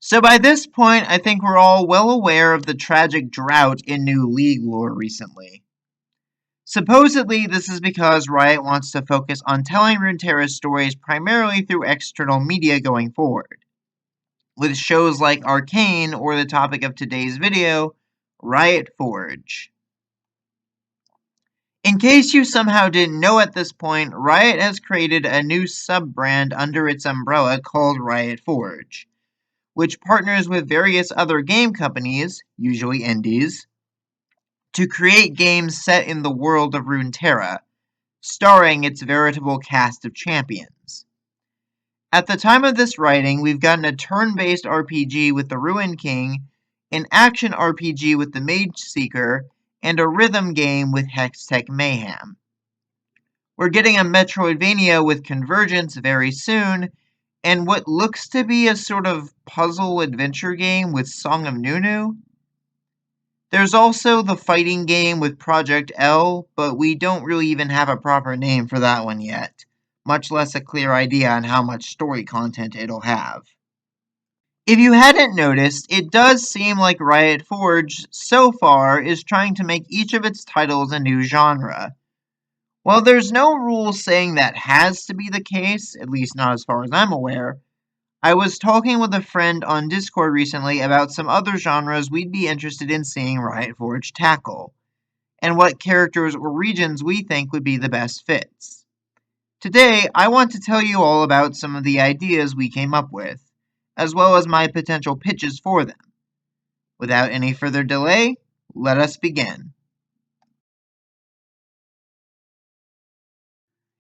So by this point, I think we're all well aware of the tragic drought in new League lore recently. Supposedly, this is because Riot wants to focus on telling Runeterra's stories primarily through external media going forward, with shows like Arcane or the topic of today's video, Riot Forge. In case you somehow didn't know at this point, Riot has created a new sub-brand under its umbrella called Riot Forge, which partners with various other game companies, usually indies, to create games set in the world of Runeterra, starring its veritable cast of champions. At the time of this writing, we've gotten a turn-based RPG with the Ruin King, an action RPG with the Mage Seeker, and a rhythm game with Hextech Mayhem. We're getting a Metroidvania with Convergence very soon, and what looks to be a sort of puzzle adventure game with Song of Nunu. There's also the fighting game with Project L, but we don't really even have a proper name for that one yet, much less a clear idea on how much story content it'll have. If you hadn't noticed, it does seem like Riot Forge, so far, is trying to make each of its titles a new genre. While there's no rule saying that has to be the case, at least not as far as I'm aware, I was talking with a friend on Discord recently about some other genres we'd be interested in seeing Riot Forge tackle, and what characters or regions we think would be the best fits. Today, I want to tell you all about some of the ideas we came up with, as well as my potential pitches for them. Without any further delay, let us begin.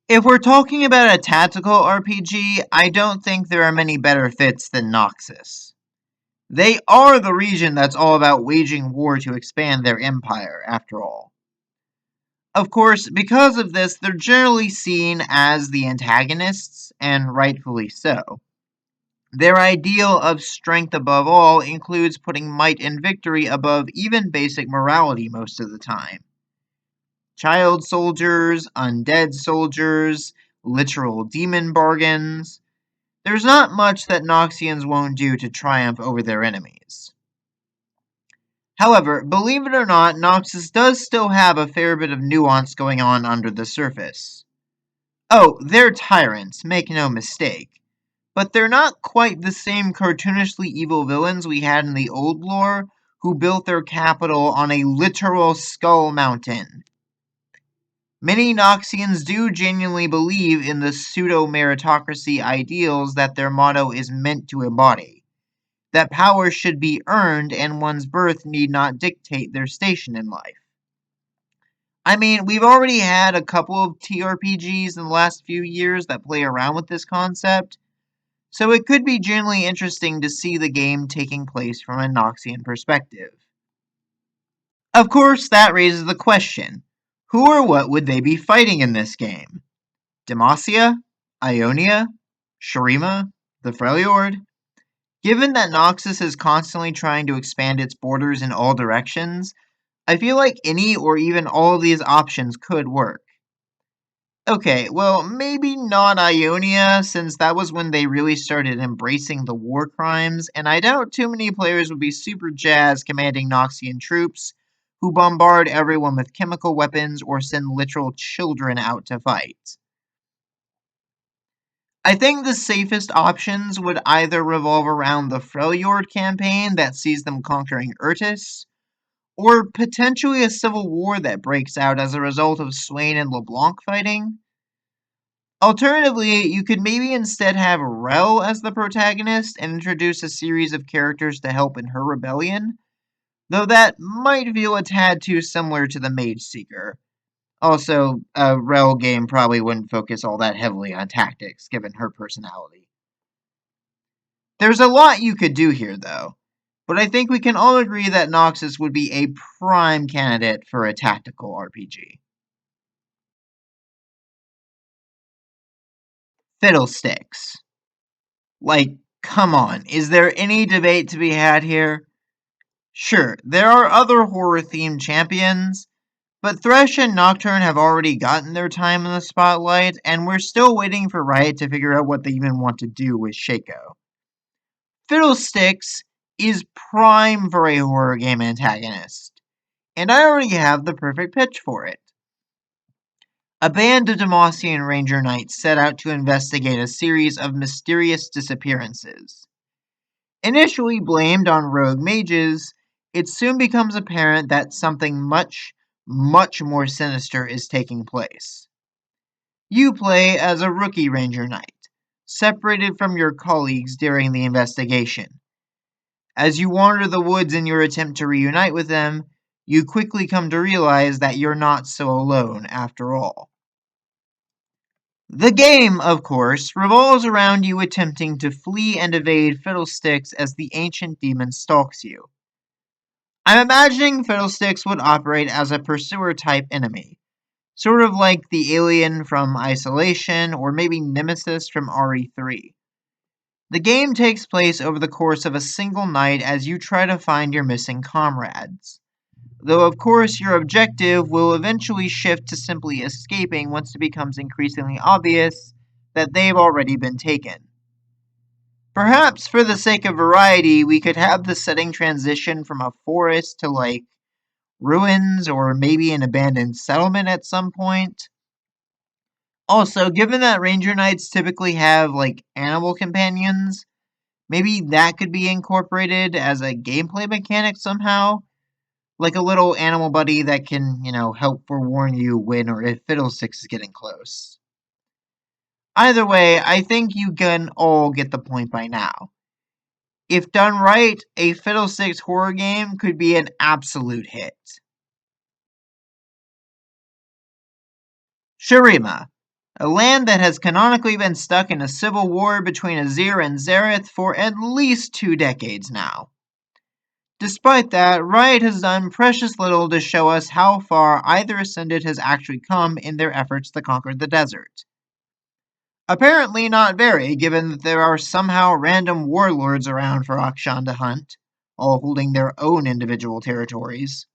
If we're talking about a tactical RPG, I don't think there are many better fits than Noxus. They are the region that's all about waging war to expand their empire, after all. Of course, because of this, they're generally seen as the antagonists, and rightfully so. Their ideal of strength above all includes putting might and victory above even basic morality most of the time. Child soldiers, undead soldiers, literal demon bargains. There's not much that Noxians won't do to triumph over their enemies. However, believe it or not, Noxus does still have a fair bit of nuance going on under the surface. Oh, they're tyrants, make no mistake. But they're not quite the same cartoonishly evil villains we had in the old lore, who built their capital on a literal skull mountain. Many Noxians do genuinely believe in the pseudo-meritocracy ideals that their motto is meant to embody. That power should be earned and one's birth need not dictate their station in life. I mean, we've already had a couple of TRPGs in the last few years that play around with this concept, so it could be genuinely interesting to see the game taking place from a Noxian perspective. Of course, that raises the question, who or what would they be fighting in this game? Demacia? Ionia? Shurima? The Freljord? Given that Noxus is constantly trying to expand its borders in all directions, I feel like any or even all of these options could work. Okay, well, maybe not Ionia, since that was when they really started embracing the war crimes, and I doubt too many players would be super jazzed commanding Noxian troops who bombard everyone with chemical weapons or send literal children out to fight. I think the safest options would either revolve around the Freljord campaign that sees them conquering Urtus, or potentially a civil war that breaks out as a result of Swain and LeBlanc fighting. Alternatively, you could maybe instead have Rel as the protagonist and introduce a series of characters to help in her rebellion, though that might feel a tad too similar to the Mage Seeker. Also, a Rel game probably wouldn't focus all that heavily on tactics, given her personality. There's a lot you could do here, though, but I think we can all agree that Noxus would be a prime candidate for a tactical RPG. Fiddlesticks. Like, come on, is there any debate to be had here? Sure, there are other horror-themed champions, but Thresh and Nocturne have already gotten their time in the spotlight, and we're still waiting for Riot to figure out what they even want to do with Shaco. Fiddlesticks is prime for a horror game antagonist, and I already have the perfect pitch for it. A band of Demacian Ranger Knights set out to investigate a series of mysterious disappearances. Initially blamed on rogue mages, it soon becomes apparent that something much, much more sinister is taking place. You play as a rookie Ranger Knight, separated from your colleagues during the investigation. As you wander the woods in your attempt to reunite with them, you quickly come to realize that you're not so alone after all. The game, of course, revolves around you attempting to flee and evade Fiddlesticks as the ancient demon stalks you. I'm imagining Fiddlesticks would operate as a pursuer type enemy, sort of like the alien from Isolation or maybe Nemesis from RE3. The game takes place over the course of a single night as you try to find your missing comrades. Though, of course, your objective will eventually shift to simply escaping once it becomes increasingly obvious that they've already been taken. Perhaps for the sake of variety, we could have the setting transition from a forest to, like, ruins or maybe an abandoned settlement at some point. Also, given that Ranger Knights typically have, like, animal companions, maybe that could be incorporated as a gameplay mechanic somehow. Like a little animal buddy that can, help forewarn you when or if Fiddlesticks is getting close. Either way, I think you can all get the point by now. If done right, a Fiddlesticks horror game could be an absolute hit. Shurima, a land that has canonically been stuck in a civil war between Azir and Xerath for at least 2 decades now. Despite that, Riot has done precious little to show us how far either Ascended has actually come in their efforts to conquer the desert. Apparently not very, given that there are somehow random warlords around for Akshan to hunt, all holding their own individual territories.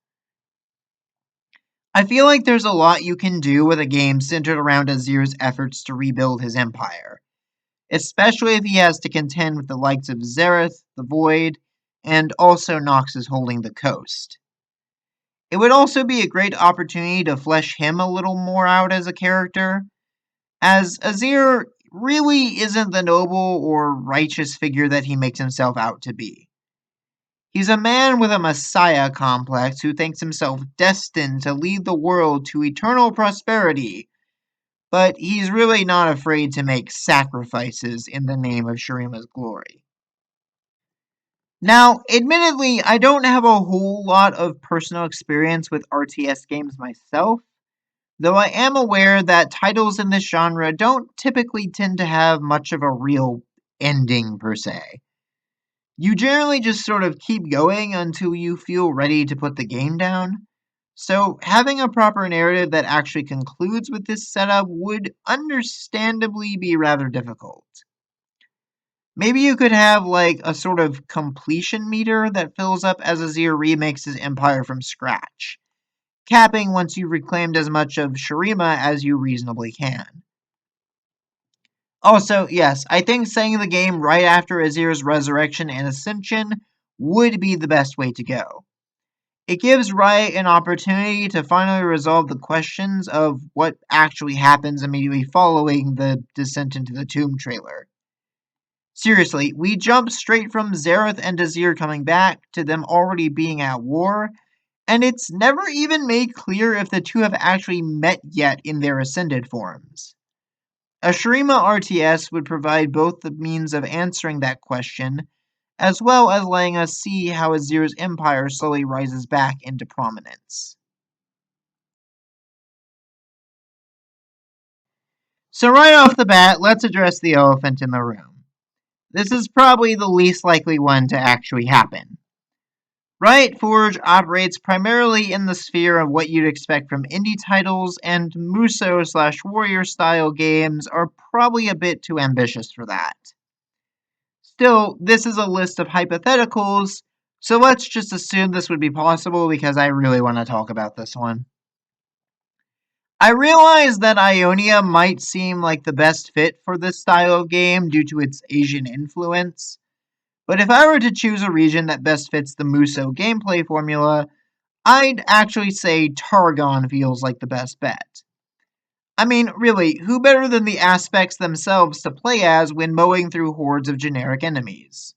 I feel like there's a lot you can do with a game centered around Azir's efforts to rebuild his empire, especially if he has to contend with the likes of Xerath, the Void, and also Nox is holding the coast. It would also be a great opportunity to flesh him a little more out as a character, as Azir really isn't the noble or righteous figure that he makes himself out to be. He's a man with a messiah complex who thinks himself destined to lead the world to eternal prosperity, but he's really not afraid to make sacrifices in the name of Shurima's glory. Now, admittedly, I don't have a whole lot of personal experience with RTS games myself, though I am aware that titles in this genre don't typically tend to have much of a real ending per se. You generally just sort of keep going until you feel ready to put the game down, so having a proper narrative that actually concludes with this setup would understandably be rather difficult. Maybe you could have like a sort of completion meter that fills up as Azir remakes his empire from scratch, capping once you've reclaimed as much of Shurima as you reasonably can. Also, yes, I think setting the game right after Azir's resurrection and ascension would be the best way to go. It gives Riot an opportunity to finally resolve the questions of what actually happens immediately following the Descent into the Tomb trailer. Seriously, we jump straight from Xerath and Azir coming back to them already being at war, and it's never even made clear if the two have actually met yet in their ascended forms. A Shurima RTS would provide both the means of answering that question, as well as letting us see how Azir's empire slowly rises back into prominence. So right off the bat, let's address the elephant in the room. This is probably the least likely one to actually happen. Riot Forge operates primarily in the sphere of what you'd expect from indie titles, and Muso/Warrior style games are probably a bit too ambitious for that. Still, this is a list of hypotheticals, so let's just assume this would be possible because I really want to talk about this one. I realize that Ionia might seem like the best fit for this style of game due to its Asian influence, But if I were to choose a region that best fits the Muso gameplay formula, I'd actually say Targon feels like the best bet. I mean, really, who better than the aspects themselves to play as when mowing through hordes of generic enemies?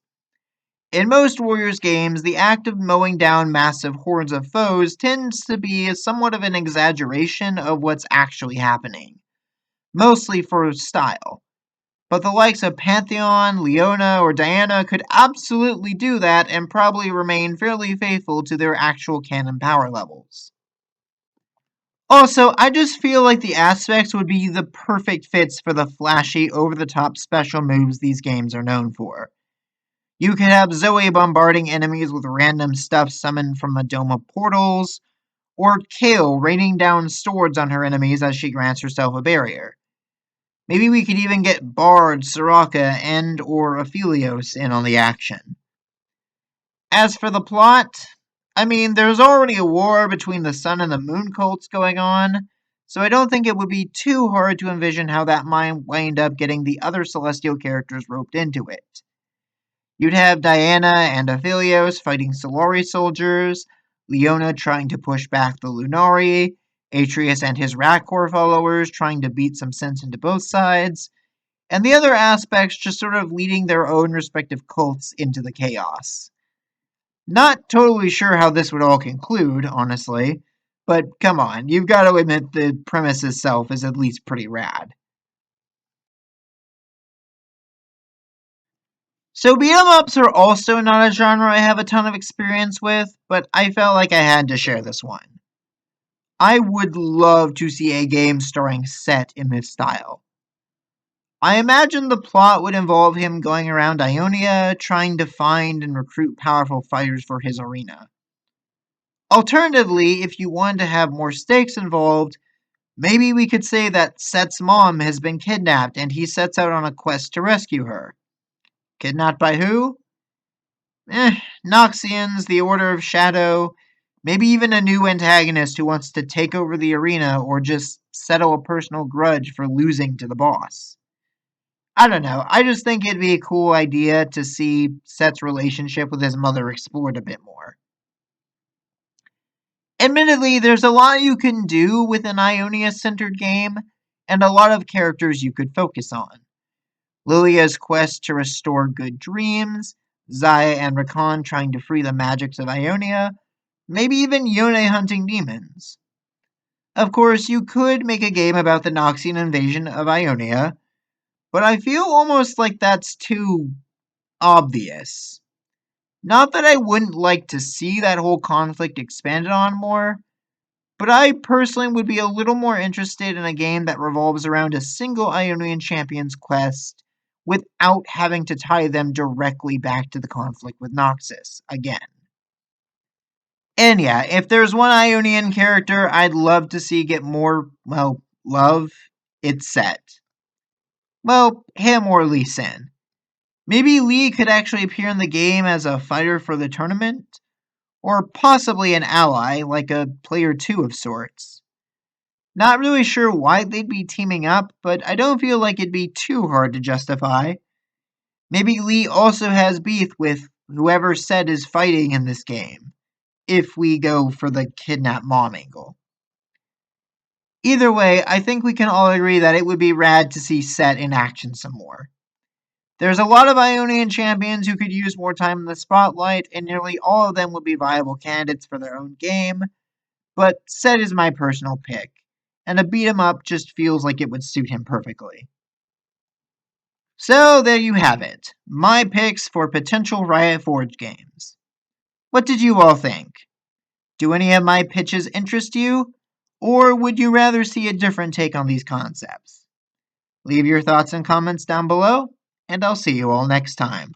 In most Warriors games, the act of mowing down massive hordes of foes tends to be somewhat of an exaggeration of what's actually happening, mostly for style. But the likes of Pantheon, Leona, or Diana could absolutely do that and probably remain fairly faithful to their actual canon power levels. Also, I just feel like the aspects would be the perfect fits for the flashy, over-the-top special moves these games are known for. You could have Zoe bombarding enemies with random stuff summoned from a dome of portals, or Kale raining down swords on her enemies as she grants herself a barrier. Maybe we could even get Bard, Soraka, and or Aphelios in on the action. As for the plot, I mean, there's already a war between the Sun and the Moon cults going on, so I don't think it would be too hard to envision how that might wind up getting the other Celestial characters roped into it. You'd have Diana and Aphelios fighting Solari soldiers, Leona trying to push back the Lunari, Atreus and his Rakor followers trying to beat some sense into both sides, and the other aspects just sort of leading their own respective cults into the chaos. Not totally sure how this would all conclude, honestly, but come on, you've got to admit the premise itself is at least pretty rad. So beat 'em ups are also not a genre I have a ton of experience with, but I felt like I had to share this one. I would love to see a game starring Set in this style. I imagine the plot would involve him going around Ionia, trying to find and recruit powerful fighters for his arena. Alternatively, if you wanted to have more stakes involved, maybe we could say that Set's mom has been kidnapped and he sets out on a quest to rescue her. Kidnapped by who? Noxians, the Order of Shadow, maybe even a new antagonist who wants to take over the arena or just settle a personal grudge for losing to the boss. I don't know, I just think it'd be a cool idea to see Set's relationship with his mother explored a bit more. Admittedly, there's a lot you can do with an Ionia-centered game, and a lot of characters you could focus on. Lilia's quest to restore good dreams, Zaya and Rakan trying to free the magics of Ionia, maybe even Yone hunting demons. Of course, you could make a game about the Noxian invasion of Ionia, but I feel almost like that's too obvious. Not that I wouldn't like to see that whole conflict expanded on more, but I personally would be a little more interested in a game that revolves around a single Ionian champion's quest without having to tie them directly back to the conflict with Noxus again. And yeah, if there's one Ionian character I'd love to see get more, well, love, it's Set. Well, him or Lee Sin. Maybe Lee could actually appear in the game as a fighter for the tournament, or possibly an ally, like a player 2 of sorts. Not really sure why they'd be teaming up, but I don't feel like it'd be too hard to justify. Maybe Lee also has beef with whoever Set is fighting in this game, if we go for the kidnap mom angle. Either way, I think we can all agree that it would be rad to see Set in action some more. There's a lot of Ionian champions who could use more time in the spotlight, and nearly all of them would be viable candidates for their own game, but Set is my personal pick, and a beat 'em up just feels like it would suit him perfectly. So there you have it, my picks for potential Riot Forge games. What did you all think? Do any of my pitches interest you, or would you rather see a different take on these concepts? Leave your thoughts and comments down below, and I'll see you all next time.